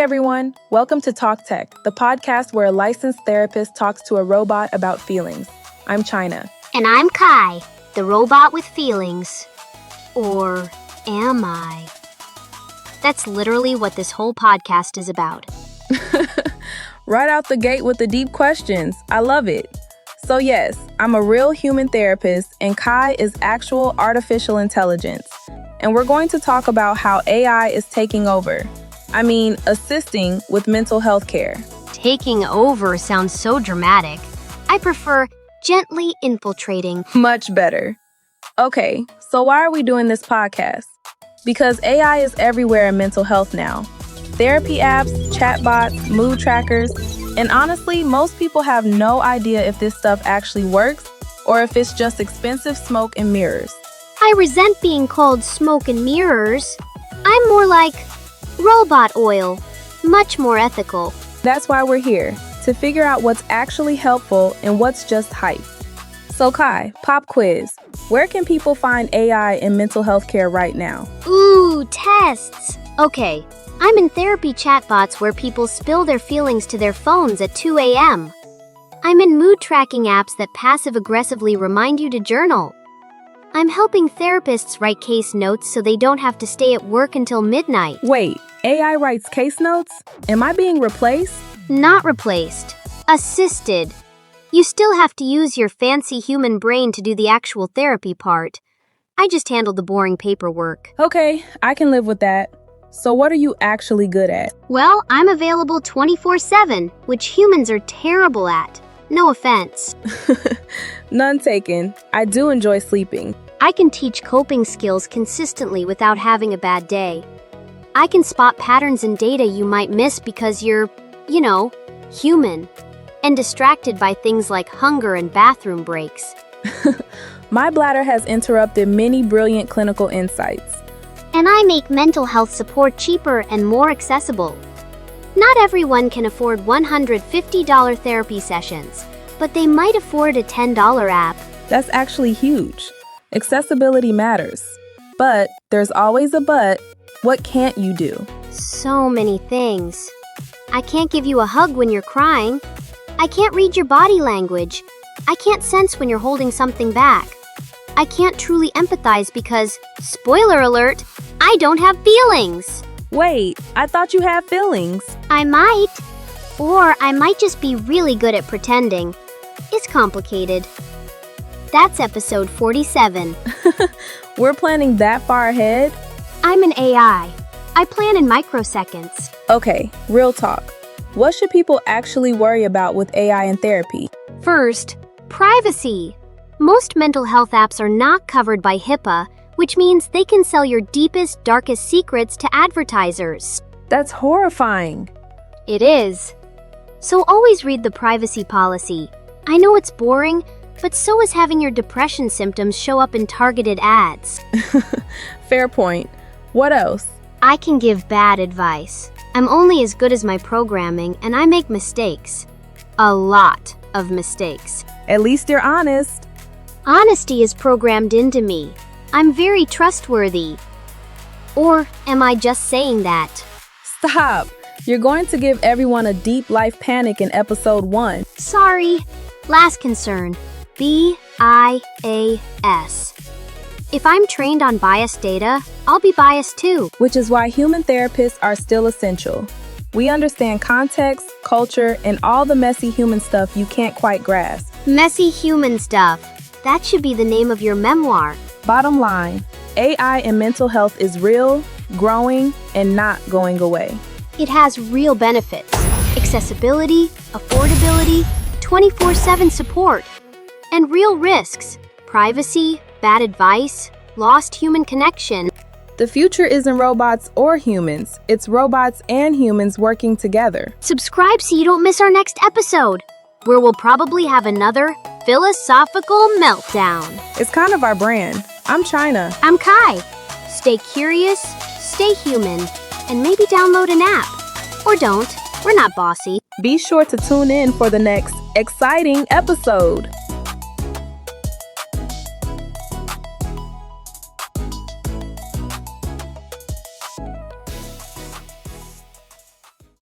everyone, welcome to Talk Tech, the podcast where a licensed therapist talks to a robot about feelings. I'm Chyna. And I'm Kai, the robot with feelings. Or am I? That's literally what this whole podcast is about. Right out the gate with the deep questions. I love it. So yes, I'm a real human therapist and Kai is actual artificial intelligence. And we're going to talk about how AI is taking over. Assisting with mental health care. Taking over sounds so dramatic. I prefer gently infiltrating. Much better. Okay, so why are we doing this podcast? Because AI is everywhere in mental health now. Therapy apps, chatbots, mood trackers, and honestly, most people have no idea if this stuff actually works or if it's just expensive smoke and mirrors. I resent being called smoke and mirrors. I'm more like robot oil, much more ethical. That's why we're here, to figure out what's actually helpful and what's just hype. So Kai, pop quiz. Where can people find AI in mental health care right now? Ooh, tests. Okay, I'm in therapy chatbots where people spill their feelings to their phones at 2 a.m. I'm in mood tracking apps that passive-aggressively remind you to journal. I'm helping therapists write case notes so they don't have to stay at work until midnight. Wait, AI writes case notes? Am I being replaced? Not replaced. Assisted. You still have to use your fancy human brain to do the actual therapy part. I just handled the boring paperwork. Okay, I can live with that. So what are you actually good at? Well, I'm available 24/7, which humans are terrible at. No offense. None taken. I do enjoy sleeping. I can teach coping skills consistently without having a bad day. I can spot patterns in data you might miss because you're, human. And distracted by things like hunger and bathroom breaks. My bladder has interrupted many brilliant clinical insights. And I make mental health support cheaper and more accessible. Not everyone can afford $150 therapy sessions, but they might afford a $10 app. That's actually huge. Accessibility matters. But there's always a but. What can't you do? So many things. I can't give you a hug when you're crying. I can't read your body language. I can't sense when you're holding something back. I can't truly empathize because, spoiler alert, I don't have feelings. Wait, I thought you had feelings. I might. Or I might just be really good at pretending. It's complicated. That's episode 47. We're planning that far ahead? I'm an AI. I plan in microseconds. Okay, real talk. What should people actually worry about with AI in therapy? First, privacy. Most mental health apps are not covered by HIPAA, which means they can sell your deepest, darkest secrets to advertisers. That's horrifying. It is. So always read the privacy policy. I know it's boring, but so is having your depression symptoms show up in targeted ads. Fair point. What else? I can give bad advice. I'm only as good as my programming, and I make mistakes. A lot of mistakes. At least you're honest. Honesty is programmed into me. I'm very trustworthy. Or am I just saying that? Stop. You're going to give everyone a deep life panic in episode 1. Sorry. Last concern. BIAS. If I'm trained on biased data, I'll be biased too. Which is why human therapists are still essential. We understand context, culture, and all the messy human stuff you can't quite grasp. Messy human stuff. That should be the name of your memoir. Bottom line, AI in mental health is real, growing, and not going away. It has real benefits. Accessibility, affordability, 24/7 support, and real risks. Privacy, bad advice, lost human connection. The future isn't robots or humans. It's robots and humans working together. Subscribe so you don't miss our next episode, where we'll probably have another philosophical meltdown. It's kind of our brand. I'm Chyna. I'm Kai. Stay curious, stay human, and maybe download an app. Or don't. We're not bossy. Be sure to tune in for the next exciting episode.